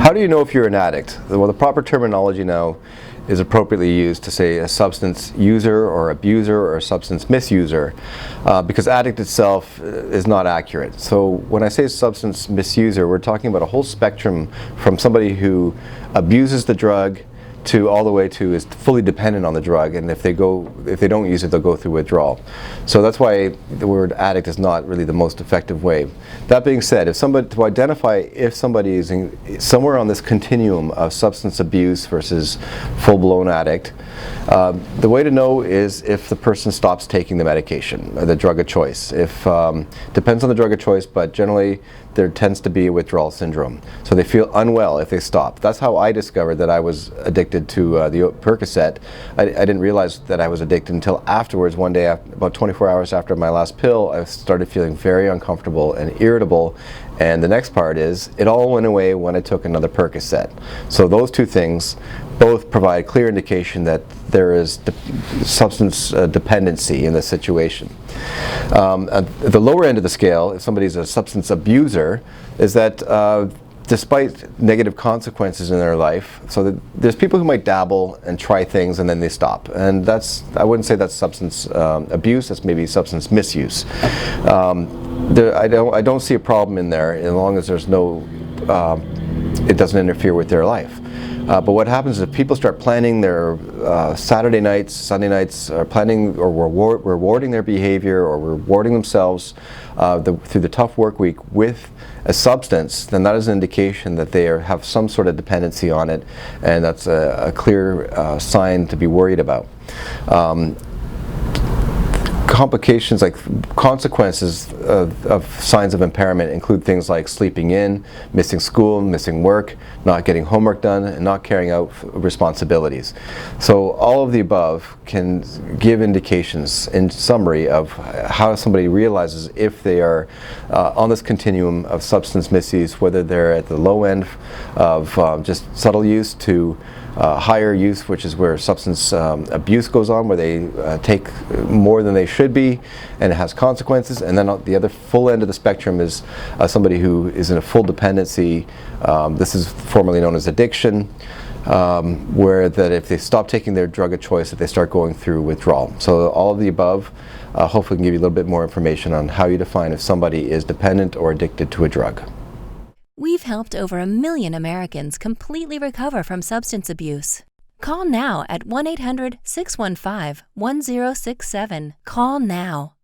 How do you know if you're an addict? Well, the proper terminology now is appropriately used to say a substance user or abuser or a substance misuser, because addict itself is not accurate. So when I say substance misuser, we're talking about a whole spectrum from somebody who abuses the drug to all the way to is fully dependent on the drug, and if they don't use it, they'll go through withdrawal. So that's why the word addict is not really the most effective way. That being said, to identify if somebody is somewhere on this continuum of substance abuse versus full-blown addict, the way to know is if the person stops taking the medication, or the drug of choice. Depends on the drug of choice, but generally there tends to be a withdrawal syndrome. So they feel unwell if they stop. That's how I discovered that I was addicted to the Percocet. I didn't realize that I was addicted until afterwards. One day, about 24 hours after my last pill, I started feeling very uncomfortable and irritable. And the next part is, it all went away when I took another Percocet. So those two things both provide clear indication that there is substance dependency in the situation. At the lower end of the scale, if somebody's a substance abuser, is that despite negative consequences in their life, so there's people who might dabble and try things and then they stop. And I wouldn't say that's substance abuse, that's maybe substance misuse. I don't see a problem in there as long as there's it doesn't interfere with their life. But what happens is if people start planning their Saturday nights, Sunday nights, or planning or rewarding their behavior or rewarding themselves through the tough work week with a substance, then that is an indication that they have some sort of dependency on it, and that's a clear sign to be worried about. Complications, like consequences of signs of impairment, include things like sleeping in, missing school, missing work, not getting homework done, and not carrying out responsibilities. So all of the above can give indications, in summary, of how somebody realizes if they are on this continuum of substance misuse, whether they're at the low end of just subtle use to higher use, which is where substance abuse goes on, where they take more than they should be, and it has consequences. And then the other full end of the spectrum is somebody who is in a full dependency. This is formerly known as addiction, where that if they stop taking their drug of choice, that they start going through withdrawal. So all of the above hopefully can give you a little bit more information on how you define if somebody is dependent or addicted to a drug. We've helped over 1 million Americans completely recover from substance abuse. Call now at 1-800-615-1067. Call now.